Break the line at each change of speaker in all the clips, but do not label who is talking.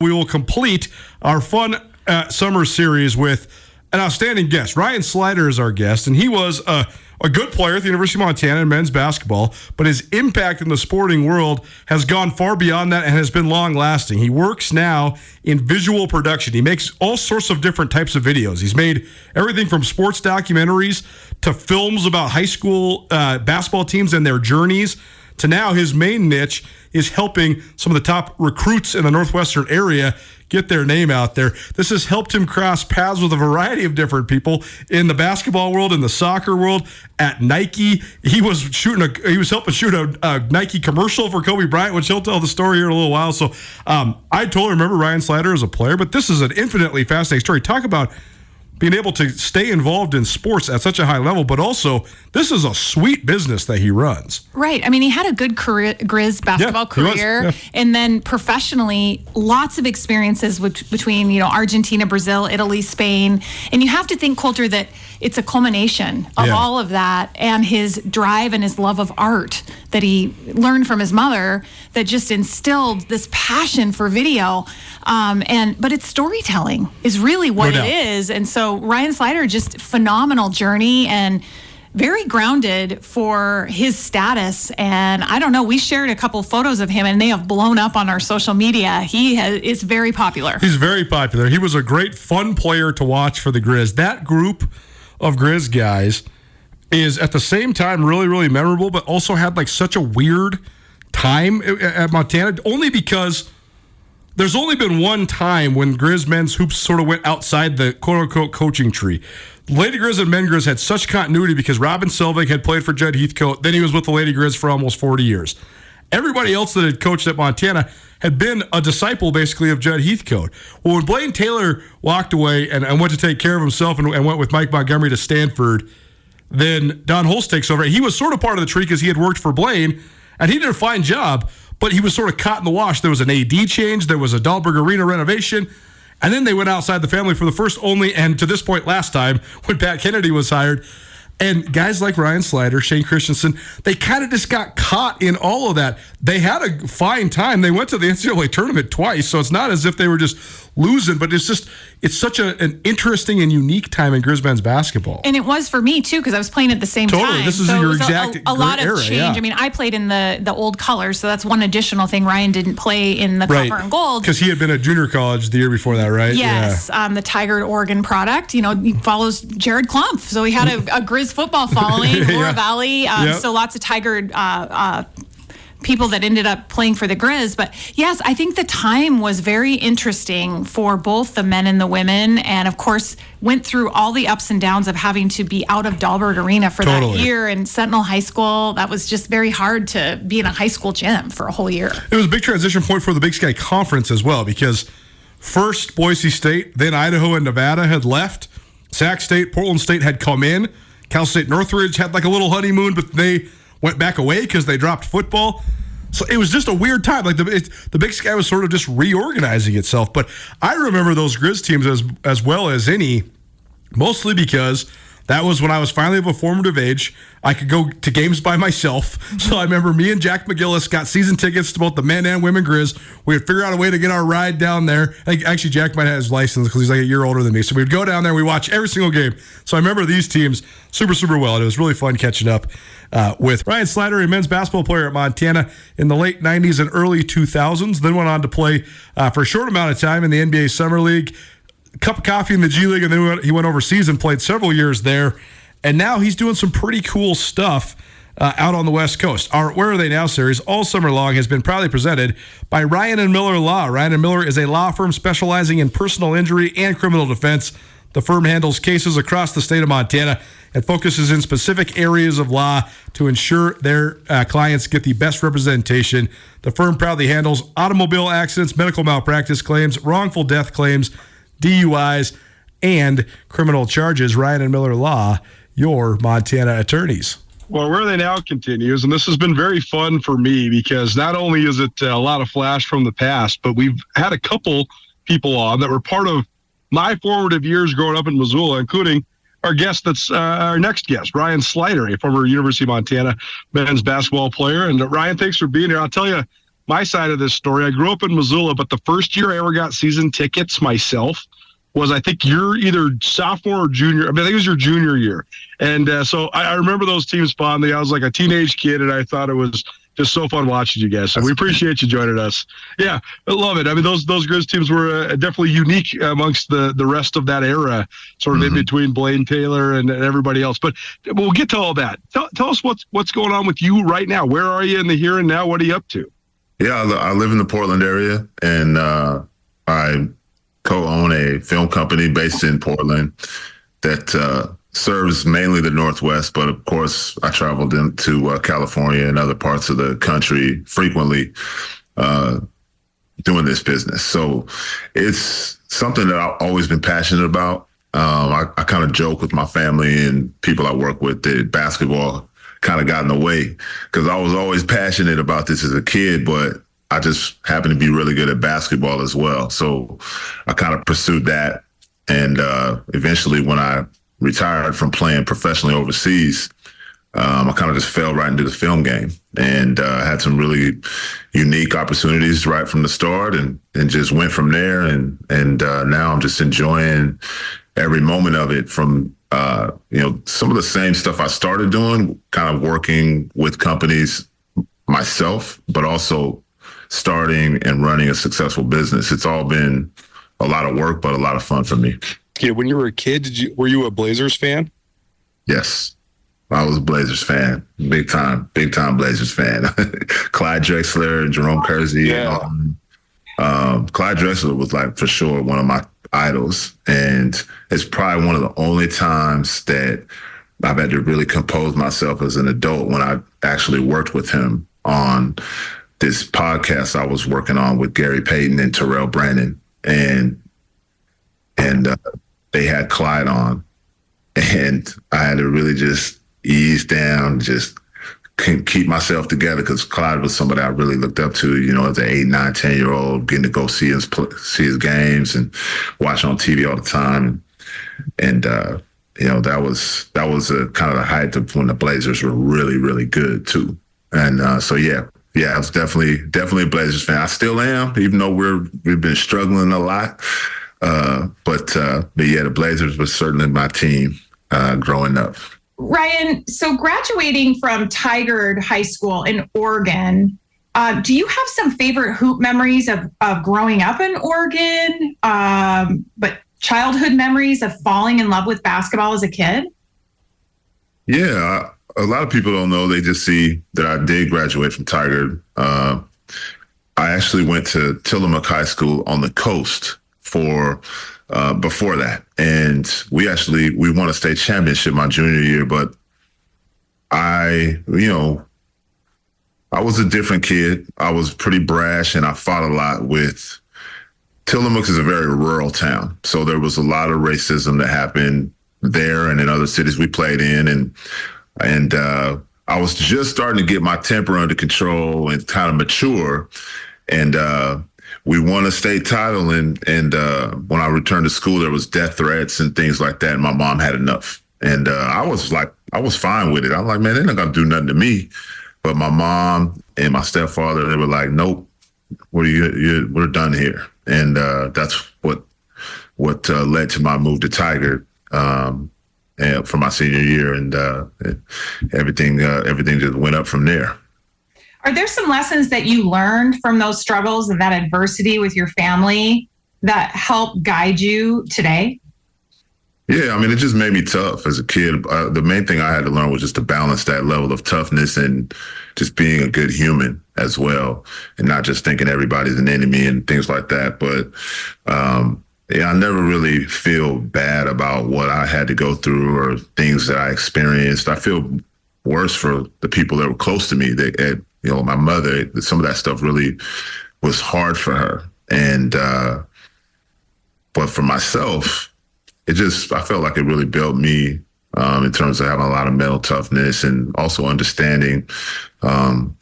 We will complete our fun summer series with an outstanding guest. Ryan Slider is our guest, and he was a good player at the University of Montana in men's basketball, but his impact in the sporting world has gone far beyond that and has been long-lasting. He works now in visual production. He makes all sorts of different types of videos. He's made everything from sports documentaries to films about high school basketball teams and their journeys, to now his main niche is helping some of the top recruits in the Northwestern area get their name out there. This has helped him cross paths with a variety of different people in the basketball world, in the soccer world, at Nike. He was helping shoot a Nike commercial for Kobe Bryant, which he'll tell the story here in a little while. So I totally remember Ryan Slider as a player, but this is an infinitely fascinating story. Talk about being able to stay involved in sports at such a high level, but also this is a sweet business that he runs.
Right. I mean, he had a good Griz basketball career, and then professionally, lots of experiences between Argentina, Brazil, Italy, Spain, and you have to think, Coulter, that it's a culmination of all of that and his drive and his love of art that he learned from his mother that just instilled this passion for video. But it's storytelling is really what it is. And so Ryan Slider, just phenomenal journey and very grounded for his status. And I don't know, we shared a couple photos of him and they have blown up on our social media. He is very popular.
He's very popular. He was a great, fun player to watch for the Griz. That group of Griz guys is at the same time really, really memorable, but also had like such a weird time at Montana, only because there's only been one time when Griz men's hoops sort of went outside the quote-unquote coaching tree. Lady Griz and Men Griz had such continuity because Robin Selvig had played for Judd Heathcote. Then he was with the Lady Griz for almost 40 years. Everybody else that had coached at Montana had been a disciple, basically, of Judd Heathcote. Well, when Blaine Taylor walked away and went to take care of himself and went with Mike Montgomery to Stanford, then Don Holst takes over. He was sort of part of the tree because he had worked for Blaine, and he did a fine job, but he was sort of caught in the wash. There was an AD change. There was a Dahlberg Arena renovation. And then they went outside the family for the first, only, and to this point last time, when Pat Kennedy was hired. And guys like Ryan Slider, Shane Christensen, they kind of just got caught in all of that. They had a fine time. They went to the NCAA tournament twice, so it's not as if they were just losing, but it's such an interesting and unique time in Griz men's basketball.
And it was for me, too, because I was playing at the same time.
Totally. This is your exact
a lot of
era,
change.
Yeah.
I mean, I played in the old colors, so that's one additional thing. Ryan didn't play in the copper and gold.
Because he had been at junior college the year before that, right?
Yes. The Tiger Oregon product. He follows Jared Klumpf, so he had a Griz football following, Laura Valley. So lots of Tiger people that ended up playing for the Griz. But yes, I think the time was very interesting for both the men and the women, and of course went through all the ups and downs of having to be out of Dahlberg Arena for that year and Sentinel High School. That was just very hard to be in a high school gym for a whole year.
It was a big transition point for the Big Sky Conference as well, because first Boise State, then Idaho and Nevada had left. Sac State, Portland State had come in. Cal State Northridge had like a little honeymoon, but they went back away because they dropped football. So it was just a weird time. Like the Big Sky was sort of just reorganizing itself. But I remember those Griz teams as well as any, mostly because that was when I was finally of a formative age. I could go to games by myself. So I remember me and Jack McGillis got season tickets to both the men and women Griz. We would figure out a way to get our ride down there. Actually, Jack might have his license because he's like a year older than me. So we'd go down there and we watch every single game. So I remember these teams super, super well. And it was really fun catching up with Ryan Slider, a men's basketball player at Montana in the late 90s and early 2000s. Then went on to play for a short amount of time in the NBA Summer League. Cup of coffee in the G League, and then he went overseas and played several years there. And now he's doing some pretty cool stuff out on the West Coast. Our Where Are They Now series all summer long has been proudly presented by Ryan and Miller Law. Ryan and Miller is a law firm specializing in personal injury and criminal defense. The firm handles cases across the state of Montana and focuses in specific areas of law to ensure their clients get the best representation. The firm proudly handles automobile accidents, medical malpractice claims, wrongful death claims, DUIs, and criminal charges. Ryan and Miller Law, your Montana attorneys.
Well, Where Are They Now continues, and this has been very fun for me because not only is it a lot of flash from the past, but we've had a couple people on that were part of my formative years growing up in Missoula, including our guest that's our next guest, Ryan Slider, a former University of Montana men's basketball player. And Ryan, thanks for being here. I'll tell you, my side of this story. I grew up in Missoula, but the first year I ever got season tickets myself was, I think, you're either sophomore or junior. I think it was your junior year. And so I remember those teams fondly. I was like a teenage kid, and I thought it was just so fun watching you guys. So we appreciate you joining us. Yeah, I love it. I mean, those Grizz teams were definitely unique amongst the rest of that era, sort of in between Blaine Taylor and everybody else. But we'll get to all that. Tell us what's going on with you right now. Where are you in the here and now? What are you up to?
Yeah, I live in the Portland area, and I co-own a film company based in Portland that serves mainly the Northwest, but of course I traveled into California and other parts of the country frequently doing this business. So it's something that I've always been passionate about. I kind of joke with my family and people I work with that basketball kind of got in the way, because I was always passionate about this as a kid, but I just happened to be really good at basketball as well. So I kind of pursued that. And eventually when I retired from playing professionally overseas, I kind of just fell right into the film game, and had some really unique opportunities right from the start, and just went from there. And now I'm just enjoying every moment of it, from some of the same stuff I started doing, kind of working with companies myself, but also starting and running a successful business. It's all been a lot of work, but a lot of fun for me.
Yeah, when you were a kid, were you a Blazers fan?
Yes, I was a Blazers fan, big time Blazers fan. Clyde Drexler and Jerome Kersey.
Yeah.
Clyde Drexler was like for sure one of my idols, and it's probably one of the only times that I've had to really compose myself as an adult when I actually worked with him on this podcast I was working on with Gary Payton and Terrell Brandon, and they had Clyde on, and I had to really just ease down, just keep myself together, because Clyde was somebody I really looked up to, as an 8, 9, 10-year-old, getting to go see his games and watch on TV all the time. And that was a kind of the height of when the Blazers were really, really good too. And I was definitely a Blazers fan. I still am, even though we've been struggling a lot. But yeah, the Blazers was certainly my team growing up.
Ryan, so graduating from Tigard High School in Oregon, do you have some favorite hoop memories of growing up in Oregon, but childhood memories of falling in love with basketball as a kid?
Yeah, a lot of people don't know. They just see that I did graduate from Tigard. I actually went to Tillamook High School on the coast for before that, and we won a state championship my junior year. But I was a different kid. I was pretty brash, and I fought a lot with. Tillamook is a very rural town, so there was a lot of racism that happened there and in other cities we played in, and I was just starting to get my temper under control and kind of mature, and we won a state title, and when I returned to school, there was death threats and things like that, and my mom had enough, and I was fine with it. I'm like, man, they're not gonna do nothing to me, but my mom and my stepfather, they were like, nope, we're done here. And that's what led to my move to Tigard for my senior year, and everything just went up from there.
Are there some lessons that you learned from those struggles and that adversity with your family that help guide you today?
Yeah, I mean, it just made me tough as a kid. The main thing I had to learn was just to balance that level of toughness and just being a good human as well, and not just thinking everybody's an enemy and things like that. But I never really feel bad about what I had to go through or things that I experienced. I feel worse for the people that were close to me. My mother, some of that stuff really was hard for her. And but for myself, I felt like it really built me in terms of having a lot of mental toughness and also understanding of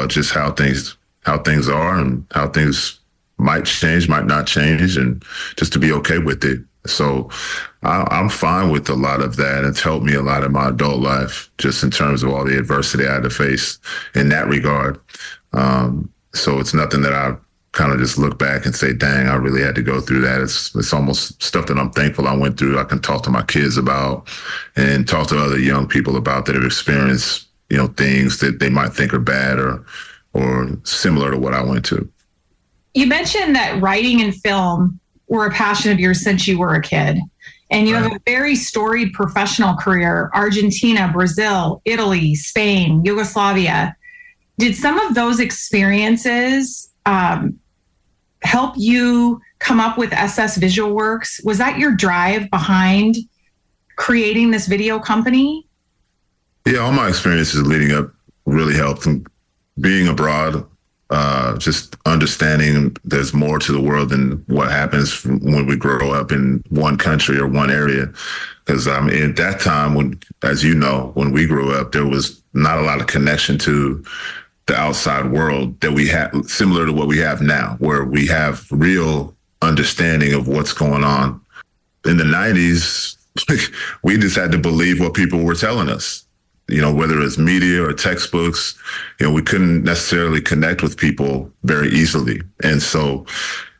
just how things are and how things might change, might not change, and just to be okay with it. So I'm fine with a lot of that. It's helped me a lot in my adult life, just in terms of all the adversity I had to face in that regard. So it's nothing that I kind of just look back and say, dang, I really had to go through that. It's almost stuff that I'm thankful I went through. I can talk to my kids about and talk to other young people about that have experienced, things that they might think are bad or similar to what I went to.
You mentioned that writing and film were a passion of yours since you were a kid. And you have a very storied professional career: Argentina, Brazil, Italy, Spain, Yugoslavia. Did some of those experiences help you come up with SS Visual Works? Was that your drive behind creating this video company?
Yeah, all my experiences leading up really helped. And being abroad, just understanding there's more to the world than what happens when we grow up in one country or one area. Because at that time, when we grew up, there was not a lot of connection to the outside world that we had, similar to what we have now, where we have real understanding of what's going on. In the 90s, we just had to believe what people were telling us. Whether it's media or textbooks, we couldn't necessarily connect with people very easily. And so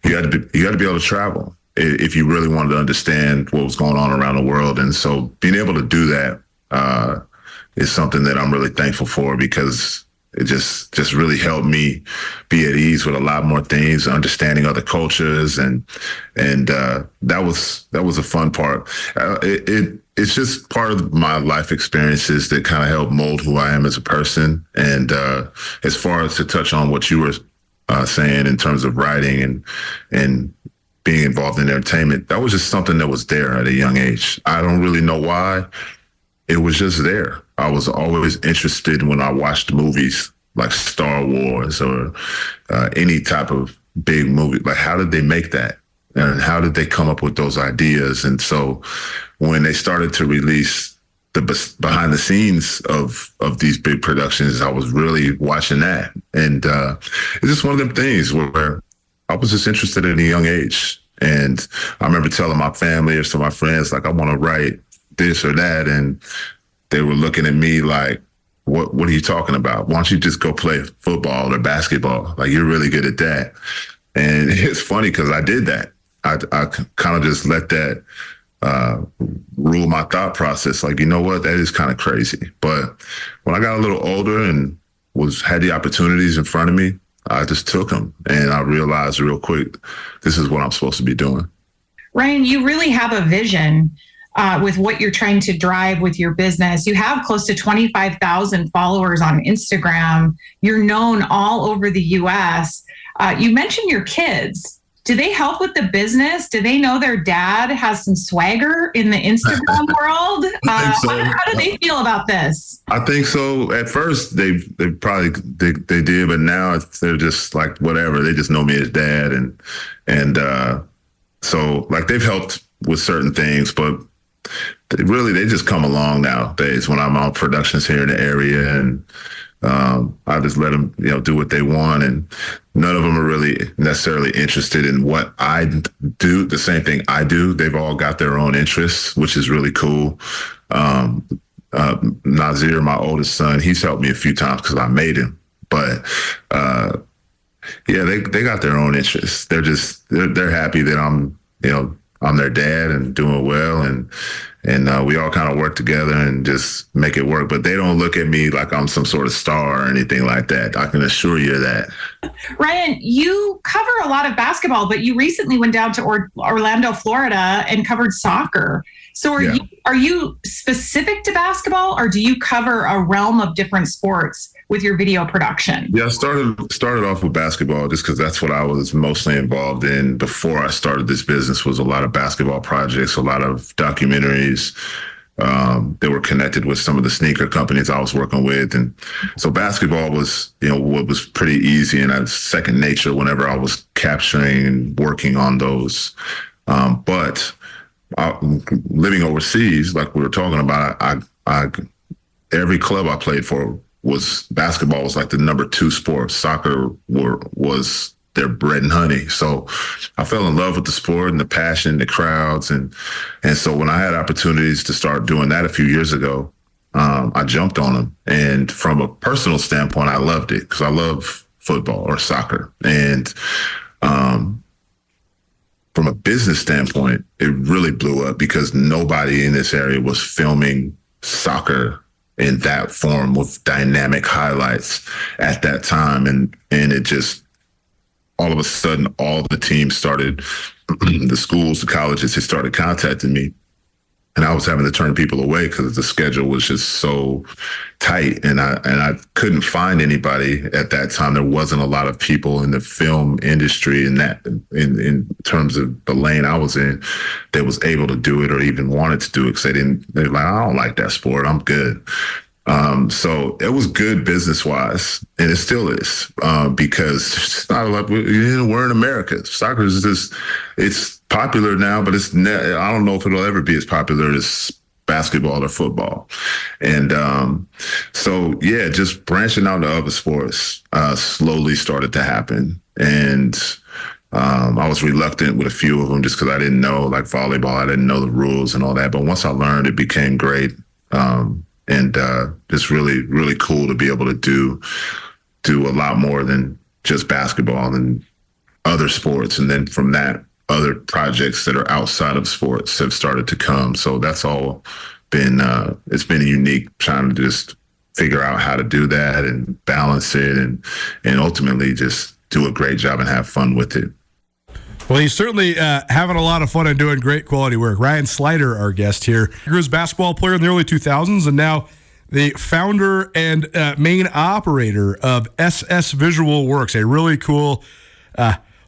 you had to be able to travel if you really wanted to understand what was going on around the world. And so being able to do that is something that I'm really thankful for, because it just really helped me be at ease with a lot more things, understanding other cultures, and that was a fun part. It's just part of my life experiences that kind of help mold who I am as a person. And as far as to touch on what you were saying in terms of writing and being involved in entertainment, that was just something that was there at a young age. I don't really know why. It was just there. I was always interested when I watched movies like Star Wars or any type of big movie. Like, how did they make that? And how did they come up with those ideas? And so when they started to release the behind the scenes of these big productions, I was really watching that. And it's just one of them things where I was just interested at a young age. And I remember telling my family or some of my friends, like, I want to write this or that. And they were looking at me like, what are you talking about? Why don't you just go play football or basketball? Like, you're really good at that. And it's funny because I did that. I kind of just let that rule my thought process. Like, you know what? That is kind of crazy. But when I got a little older and had the opportunities in front of me, I just took them. And I realized real quick, this is what I'm supposed to be doing.
Ryan, you really have a vision with what you're trying to drive with your business. You have close to 25,000 followers on Instagram. You're known all over the U.S. You mentioned your kids. Do they help with the business? Do they know their dad has some swagger in the Instagram world?
I think so.
How do they feel about this?
I think so. At first, they probably they did, but now they're just like, whatever. They just know me as dad, and so like they've helped with certain things, but they just come along nowadays when I'm on productions here in the area, and I just let them, do what they want, and none of them are really necessarily interested in what I do, the same thing I do. They've all got their own interests, which is really cool. Nazir, my oldest son, he's helped me a few times because I made him, but they got their own interests. They're happy that I'm their dad and doing well, and we all kind of work together and just make it work. But they don't look at me like I'm some sort of star or anything like that. I can assure you that.
Ryan, you cover a lot of basketball, but you recently went down to Orlando, Florida, and covered soccer. So are you specific to basketball, or do you cover a realm of different sports with your video production?
Yeah, I started off with basketball just because that's what I was mostly involved in before I started this business. Was a lot of basketball projects, a lot of documentaries that were connected with some of the sneaker companies I was working with. And so basketball was, what was pretty easy and second nature whenever I was capturing and working on those. But living overseas, like we were talking about, I every club I played for basketball was like the number 2 sport. Soccer was their bread and honey. So I fell in love with the sport and the passion, the crowds. And so when I had opportunities to start doing that a few years ago, I jumped on them. And from a personal standpoint, I loved it because I love football or soccer. And from a business standpoint, it really blew up because nobody in this area was filming soccer in that form with dynamic highlights at that time. And it just, all of a sudden, all the teams started, the schools, the colleges, they started contacting me. And I was having to turn people away because the schedule was just so tight. And I couldn't find anybody at that time. There wasn't a lot of people in the film industry in terms of the lane I was in that was able to do it or even wanted to do it because they're like, I don't like that sport. I'm good. So it was good business wise, and it still is, because it's not like we're in America. Soccer is just, it's popular now, but I don't know if it'll ever be as popular as basketball or football. And so, yeah, just branching out to other sports slowly started to happen. And I was reluctant with a few of them just because I didn't know, like volleyball, I didn't know the rules and all that. But once I learned, it became great. And it's really, really cool to be able to do a lot more than just basketball and other sports. And then from that, other projects that are outside of sports have started to come. So that's all been, it's been unique trying to just figure out how to do that and balance it and ultimately just do a great job and have fun with it.
Well, he's certainly having a lot of fun and doing great quality work. Ryan Slider, our guest here, Griz basketball player in the early 2000s, and now the founder and main operator of SS Visual Works, a really cool,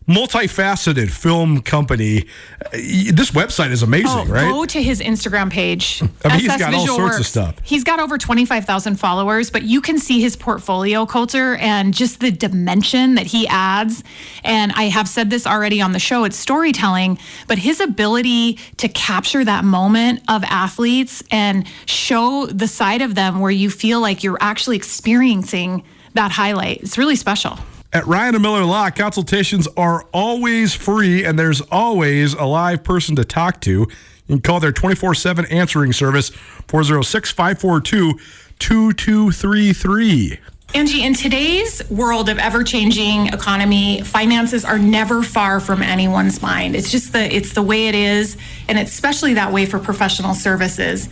multifaceted film company. This website is amazing, right?
Go to his Instagram page.
I mean, he's got all sorts of stuff.
He's got over 25,000 followers, but you can see his portfolio, Coulter, and just the dimension that he adds. And I have said this already on the show, it's storytelling, but his ability to capture that moment of athletes and show the side of them where you feel like you're actually experiencing that highlight, it's really special.
At Ryan and Miller Law, consultations are always free, and there's always a live person to talk to. You can call their 24/7 answering service, 406-542-2233.
Angie, in today's world of ever-changing economy, finances are never far from anyone's mind. It's just it's the way it is, and it's especially that way for professional services.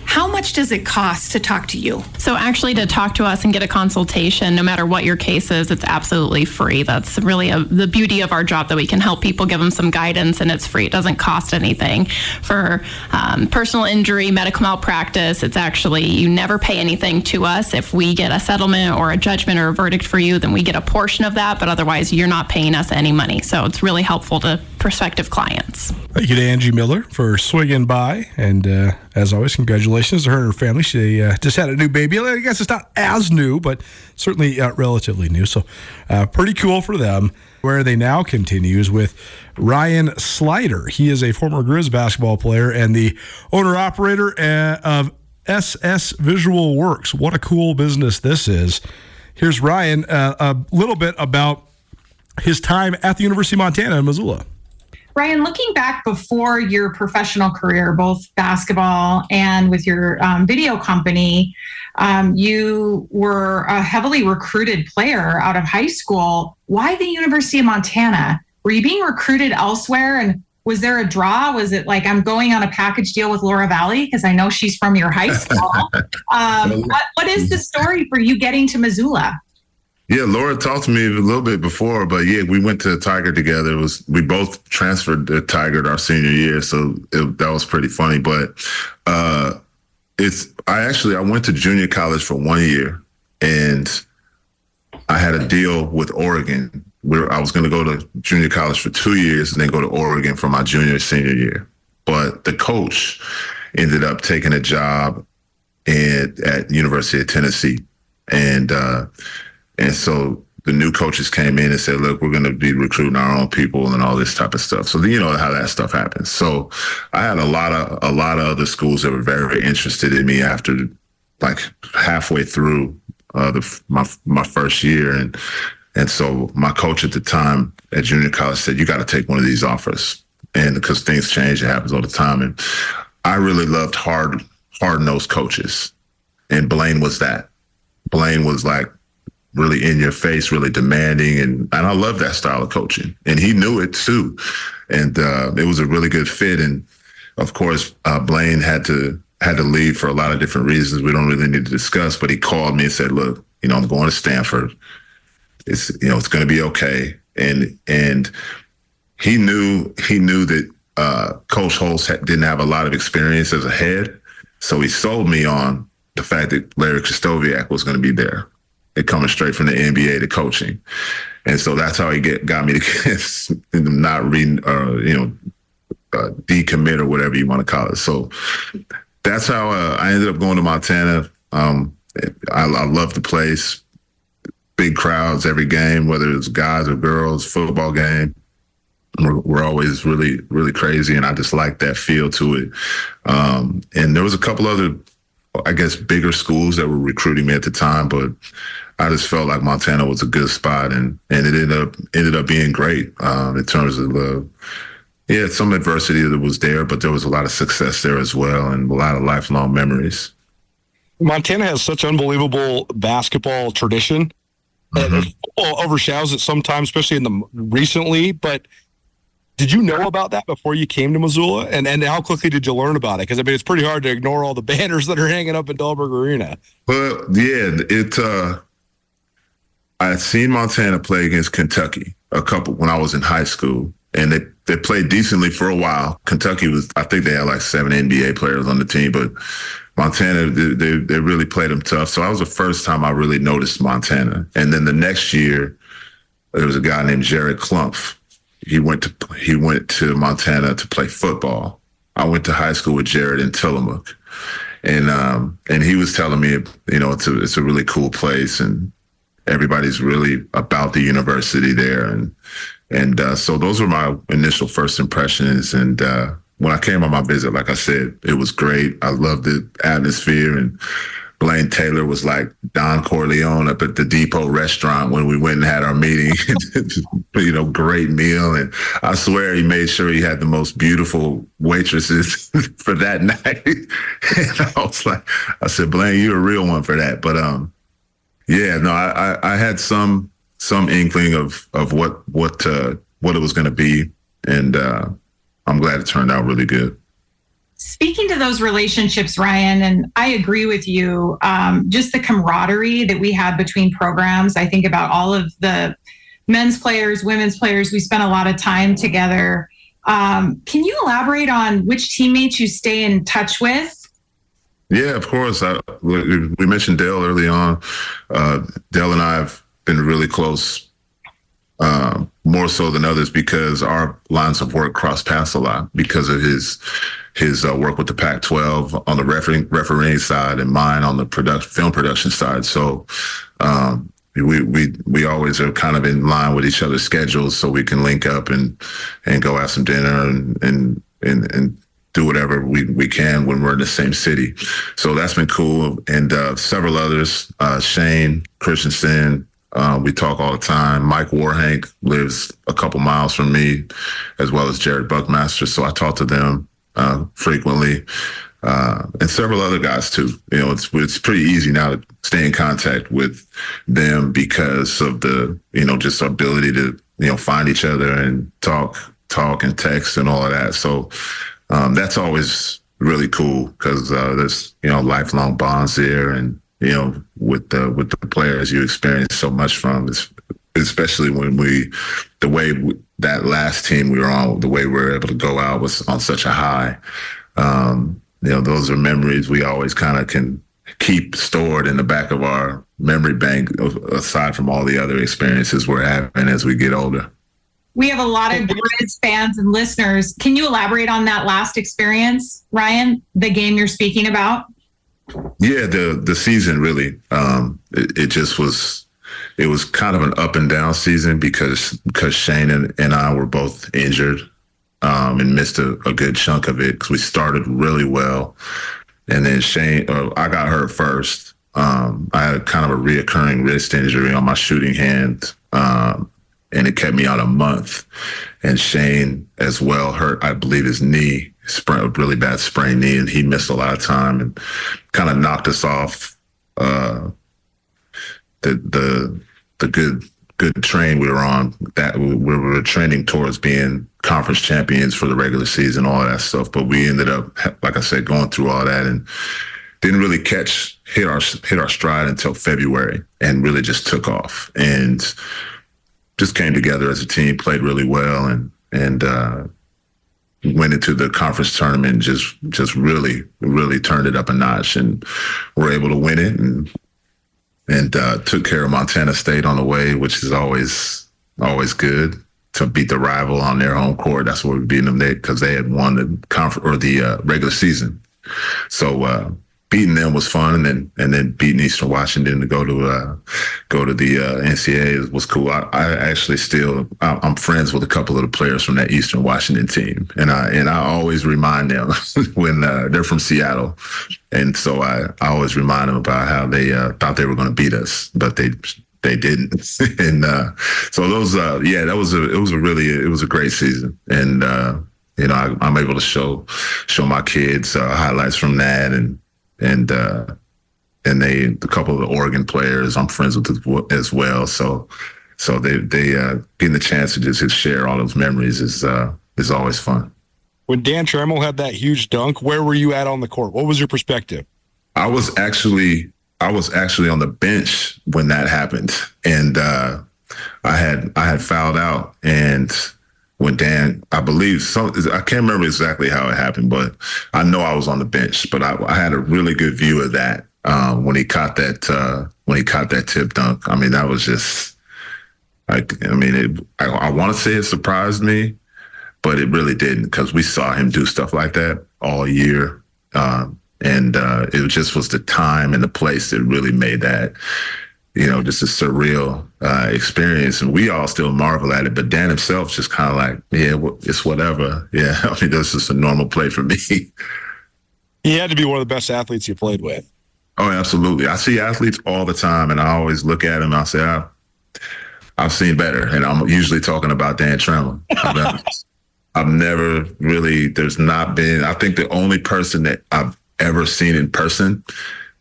How much does it cost to talk to you?
So actually to talk to us and get a consultation, no matter what your case is, it's absolutely free. That's really the beauty of our job, that we can help people, give them some guidance, and it's free. It doesn't cost anything. For personal injury, medical malpractice, it's actually, you never pay anything to us. If we get a settlement or a judgment or a verdict for you, then we get a portion of that, but otherwise you're not paying us any money. So it's really helpful to prospective clients.
Thank you to Angie Miller for swinging by, and as always, congratulations to her and her family. She just had a new baby. I guess it's not as new, but certainly relatively new, so pretty cool for them. Where they now continues with Ryan Slider. He is a former Griz basketball player and the owner-operator of SS Visual Works. What a cool business this is. Here's Ryan, a little bit about his time at the University of Montana in Missoula.
Ryan, looking back before your professional career, both basketball and with your video company, you were a heavily recruited player out of high school. Why the University of Montana? Were you being recruited elsewhere? And was there a draw? Was it like, I'm going on a package deal with Laura Valley because I know she's from your high school? What is the story for you getting to Missoula?
Yeah, Laura talked to me a little bit before, but yeah, we went to Tigard together. We both transferred to Tigard our senior year, so that was pretty funny. But I went to junior college for 1 year, and I had a deal with Oregon where I was going to go to junior college for 2 years and then go to Oregon for my senior year. But the coach ended up taking a job at University of Tennessee, and so the new coaches came in and said, look, we're going to be recruiting our own people and all this type of stuff. So you know how that stuff happens. So I had a lot of other schools that were very, very interested in me after like halfway through my first year. And And so my coach at the time at junior college said, you got to take one of these offers. And because things change, it happens all the time. And I really loved hard-nosed coaches. And Blaine was that. Blaine was like really in your face, really demanding. And I love that style of coaching. And he knew it too. And it was a really good fit. And of course, Blaine had to leave for a lot of different reasons we don't really need to discuss. But he called me and said, look, I'm going to Stanford. It's going to be okay. And he knew that Coach Holtz didn't have a lot of experience as a head. So he sold me on the fact that Larry Krzysztofiak was going to be there. It coming straight from the NBA to coaching. And so that's how he got me to not reading, decommit or whatever you want to call it. So that's how I ended up going to Montana. I love the place. Big crowds every game, whether it's guys or girls, football game. We're always really, really crazy, and I just like that feel to it. And there was a couple other, I guess, bigger schools that were recruiting me at the time, but I just felt like Montana was a good spot, and it ended up being great in terms of some adversity that was there, but there was a lot of success there as well, and a lot of lifelong memories.
Montana has such unbelievable basketball tradition. And football overshadows it sometimes, especially recently. But did you know about that before you came to Missoula? And how quickly did you learn about it? Because it's pretty hard to ignore all the banners that are hanging up in Dahlberg Arena.
Well, yeah, I had seen Montana play against Kentucky when I was in high school, and they played decently for a while. Kentucky I think they had like 7 NBA players on the team, but Montana, they really played them tough. So that was the first time I really noticed Montana. And then the next year, there was a guy named Jared Klumpf. He went to Montana to play football. I went to high school with Jared in Tillamook, and he was telling me, it's a really cool place, and everybody's really about the university there, and so those were my initial first impressions. And when I came on my visit, like I said, it was great. I loved the atmosphere, and Blaine Taylor was like Don Corleone up at the Depot restaurant when we went and had our meeting. Great meal. And I swear he made sure he had the most beautiful waitresses for that night. And I said, Blaine, you're a real one for that. But I had some inkling of what it was going to be. And I'm glad it turned out really good.
Speaking to those relationships, Ryan, and I agree with you, just the camaraderie that we had between programs. I think about all of the men's players, women's players. We spent a lot of time together. Can you elaborate on which teammates you stay in touch with?
Yeah, of course. We mentioned Dale early on. Dale and I have been really close, more so than others, because our lines of work cross paths a lot because of his work with the Pac-12 on the refereeing side and mine on the film production side. So we always are kind of in line with each other's schedules, so we can link up and go have some dinner and do whatever we can when we're in the same city. So that's been cool. And several others, Shane Christensen, we talk all the time. Mike Warhank lives a couple miles from me, as well as Jared Buckmaster. So I talk to them frequently, and several other guys too. It's pretty easy now to stay in contact with them because of the, just our ability to, find each other and talk and text and all of that. So that's always really cool because there's, lifelong bonds there, and with the players you experience so much from, especially when that last team we were on, the way we were able to go out was on such a high. Those are memories we always kind of can keep stored in the back of our memory bank, aside from all the other experiences we're having as we get older.
We have a lot of Griz fans and listeners. Can you elaborate on that last experience, Ryan, the game you're speaking about?
Yeah, the season really, it was kind of an up and down season because Shane and I were both injured and missed a good chunk of it because we started really well. And then I got hurt first. I had a kind of a reoccurring wrist injury on my shooting hand, and it kept me out a month. And Shane as well hurt, I believe, his knee, a really bad sprained knee, and he missed a lot of time and kind of knocked us off the good train we were on. That we were training towards being conference champions for the regular season, all that stuff. But we ended up, like I said, going through all that and didn't really hit our stride until February, and really just took off and just came together as a team, played really well, and went into the conference tournament, just really turned it up a notch, and were able to win it, and took care of Montana State on the way, which is always good to beat the rival on their home court. That's what we beat them there, because they had won the conference or the regular season. So beating them was fun, and then beating Eastern Washington to go to the NCAA was cool. I actually I'm friends with a couple of the players from that Eastern Washington team, and I always remind them when they're from Seattle, and so I always remind them about how they thought they were going to beat us, but they didn't. And so those it was a great season, and I'm able to show my kids highlights from that, and a couple of the Oregon players I'm friends with as well. So they getting the chance to just share all those memories is always fun.
When Dan Trammell had that huge dunk, where were you at on the court? What was your perspective?
I was actually on the bench when that happened, and I had fouled out, and when Dan, I believe I can't remember exactly how it happened, but I know I was on the bench. But I had a really good view of that when he caught that tip dunk. I mean, that was just I want to say it surprised me, but it really didn't, because we saw him do stuff like that all year, and it just was the time and the place that really made that, just a surreal experience. And we all still marvel at it, but Dan himself just kind of like, yeah, it's whatever. Yeah, I mean, that's just a normal play for me.
He had to be one of the best athletes you played with.
Oh, absolutely. I see athletes all the time, and I always look at them and I say, I've seen better. And I'm usually talking about Dan Trammell. I've never really, there's not been, I think the only person that I've ever seen in person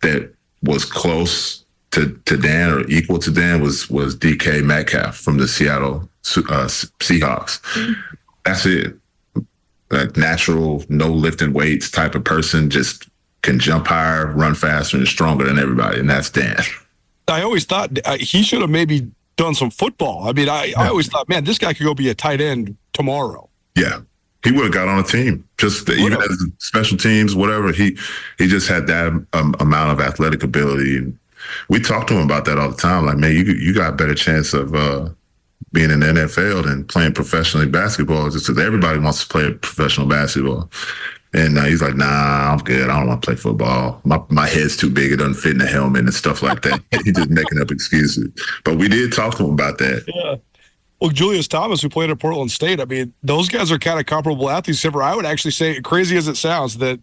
that was close to Dan or equal to Dan was DK Metcalf from the Seattle Seahawks. Mm-hmm. That's it. Like natural, no lifting weights type of person, just can jump higher, run faster, and is stronger than everybody, and that's Dan.
I always thought he should have maybe done some football. I mean, I always thought, man, this guy could go be a tight end tomorrow.
Yeah. He would have got on a team, even as special teams, whatever. He just had that amount of athletic ability. And we talk to him about that all the time. Like, man, you got a better chance of being in the NFL than playing professionally basketball, just because everybody wants to play professional basketball. And he's like, nah, I'm good. I don't want to play football. My head's too big. It doesn't fit in the helmet and stuff like that. He's just making up excuses. But we did talk to him about that.
Yeah. Well, Julius Thomas, who played at Portland State, I mean, those guys are kind of comparable athletes. Except for I would actually say, crazy as it sounds, that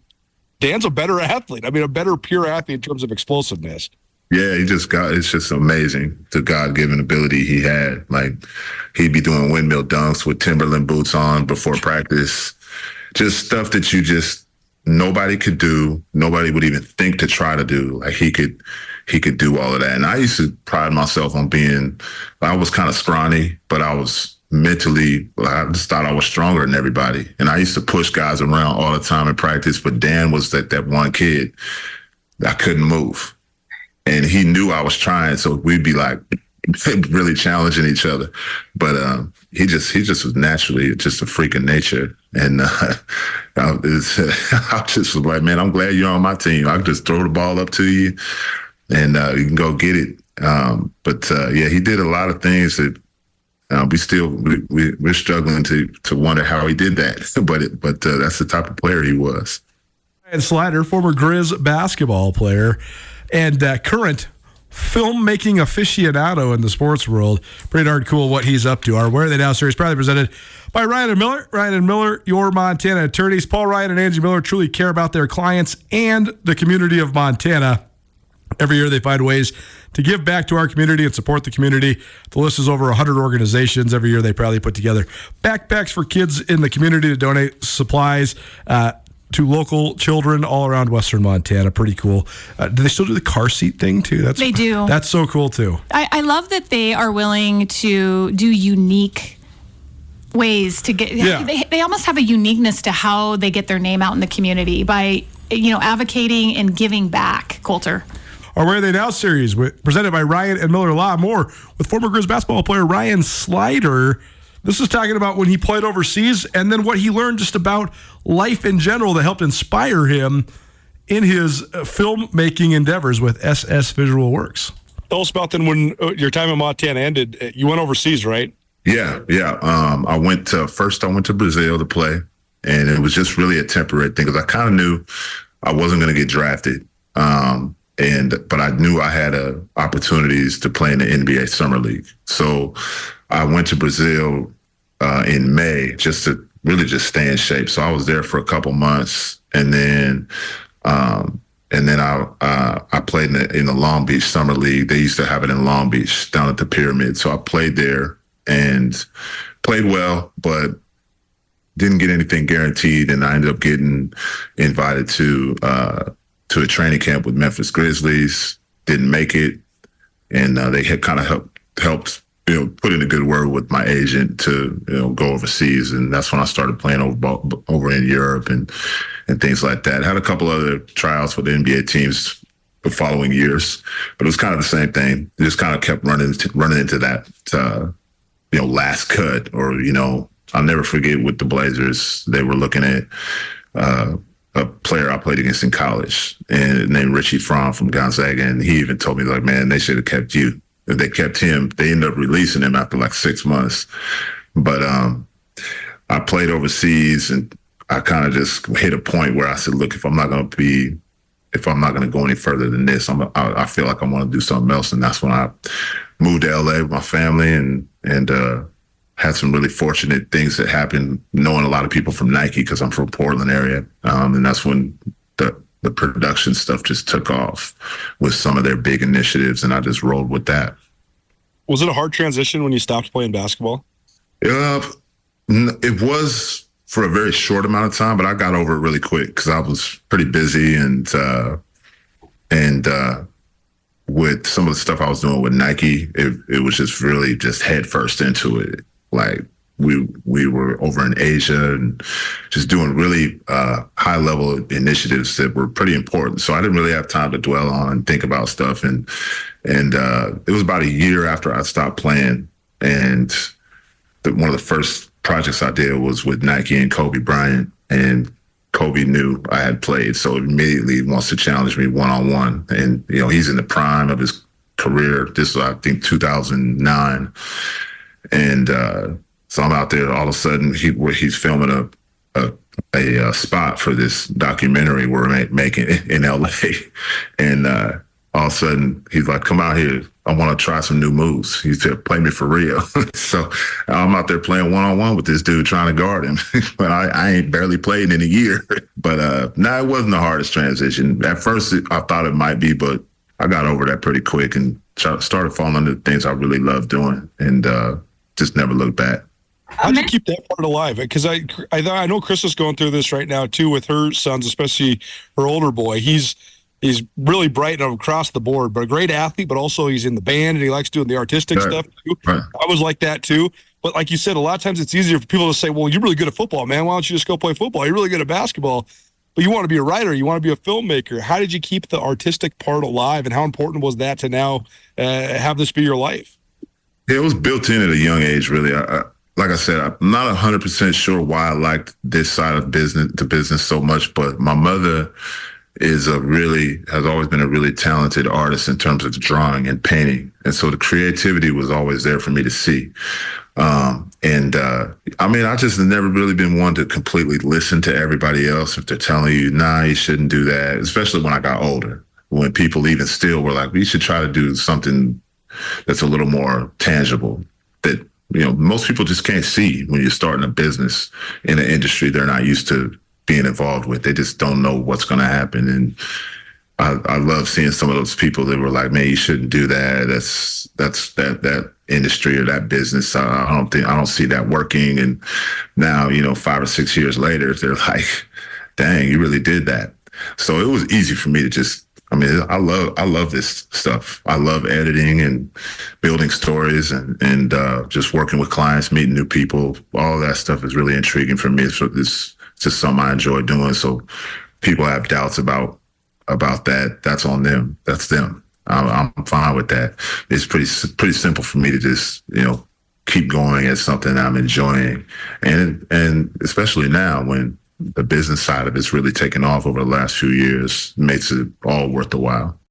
Dan's a better athlete. I mean, a better pure athlete in terms of explosiveness.
Yeah, it's just amazing, the God-given ability he had. Like, he'd be doing windmill dunks with Timberland boots on before practice. Just stuff that nobody could do. Nobody would even think to try to do. Like, he could do all of that. And I used to pride myself on I was kind of scrawny, but I was mentally, I just thought I was stronger than everybody. And I used to push guys around all the time in practice, but Dan was that one kid that couldn't move. And he knew I was trying, so we'd be like really challenging each other. But he just was naturally just a freak of nature. And I just was like, man, I'm glad you're on my team. I can just throw the ball up to you, and you can go get it. But he did a lot of things that we're struggling to wonder how he did that. But that's the type of player he was.
And Slider, former Griz basketball player and current filmmaking aficionado in the sports world. Pretty darn cool what he's up to. Our Where Are They Now series, proudly presented by Ryan and Miller. Ryan and Miller, your Montana attorneys. Paul Ryan and Angie Miller truly care about their clients and the community of Montana. Every year they find ways to give back to our community and support the community. The list is over 100 organizations. Every year they proudly put together backpacks for kids in the community to donate supplies to local children all around Western Montana. Pretty cool. Do they still do the car seat thing too?
They do.
That's so cool too.
I love that they are willing to do unique ways to get.
Yeah.
They almost have a uniqueness to how they get their name out in the community by advocating and giving back. Coulter.
Our Where Are They Now series, presented by Ryan and Miller Law. More with former Griz basketball player Ryan Slider. This is talking about when he played overseas and then what he learned just about life in general that helped inspire him in his filmmaking endeavors with SS Visual Works.
Tell us about then when your time in Montana ended. You went overseas, right?
Yeah. I went to Brazil to play, and it was just really a temporary thing because I kind of knew I wasn't going to get drafted. But I knew I had opportunities to play in the NBA Summer League. So I went to Brazil in May just to really just stay in shape. So I was there for a couple months, and then I played in the Long Beach Summer League. They used to have it in Long Beach down at the Pyramid. So I played there and played well, but didn't get anything guaranteed. And I ended up getting invited to a training camp with Memphis Grizzlies. Didn't make it, and they had kind of helped put in a good word with my agent to go overseas, and that's when I started playing over in Europe and things like that. Had a couple other tryouts for the NBA teams the following years, but it was kind of the same thing. It just kind of kept running into that last cut, or I'll never forget with the Blazers. They were looking at a player I played against in college, and named Richie Fromm from Gonzaga, and he even told me, like, man, they should have kept you. If they kept him, they ended up releasing him after like 6 months. But I played overseas, and I kind of just hit a point where I said, look, if I'm not going to go any further than this, I feel like I want to do something else. And that's when I moved to LA with my family, and had some really fortunate things that happened, knowing a lot of people from Nike, because I'm from Portland area. And that's when the production stuff just took off with some of their big initiatives, and I just rolled with that.
Was it a hard transition when you stopped playing basketball?
It was for a very short amount of time, but I got over it really quick because I was pretty busy, and with some of the stuff I was doing with Nike, it was just really just head first into it. Like we were over in Asia and just doing really high level initiatives that were pretty important. So I didn't really have time to dwell on and think about stuff. And it was about a year after I stopped playing, and one of the first projects I did was with Nike and Kobe Bryant, and Kobe knew I had played, so immediately wants to challenge me one-on-one. And he's in the prime of his career. This was, I think, 2009. And so I'm out there. All of a sudden, he's filming a spot for this documentary we're making in LA. And all of a sudden, he's like, "Come out here. I want to try some new moves." He said, "Play me for real." So I'm out there playing one-on-one with this dude, trying to guard him. But I ain't barely played in a year. But no, it wasn't the hardest transition. At first, I thought it might be, but I got over that pretty quick and started falling into the things I really love doing, and just never looked back.
How'd you keep that part alive? Because I know Chris is going through this right now too with her sons, especially her older boy. He's really bright and across the board, but a great athlete, but also he's in the band and he likes doing the artistic stuff too. Right. I was like that too. But like you said, a lot of times it's easier for people to say, well, you're really good at football, man. Why don't you just go play football? You're really good at basketball. But you want to be a writer. You want to be a filmmaker. How did you keep the artistic part alive, and how important was that to now have this be your life?
Yeah, it was built in at a young age, really. Like I said, I'm not 100% sure why I liked this side of business so much, but my mother has always been a really talented artist in terms of drawing and painting. And so the creativity was always there for me to see. I just never really been one to completely listen to everybody else if they're telling you, nah, you shouldn't do that, especially when I got older, when people even still were like, we should try to do something that's a little more tangible that, most people just can't see when you're starting a business in an industry they're not used to being involved with. They just don't know what's going to happen. And I love seeing some of those people that were like, man, you shouldn't do that. That's that industry or that business. I don't see that working. And now, 5 or 6 years later, they're like, dang, you really did that. So it was easy for me to just, I love this stuff. I love editing and building stories and just working with clients, meeting new people. All that stuff is really intriguing for me. It's just something I enjoy doing. So people have doubts about that. That's on them. That's them. I'm fine with that. It's pretty simple for me to just, keep going at something I'm enjoying. And especially now when the business side of it's really taken off over the last few years, makes it all worth the while.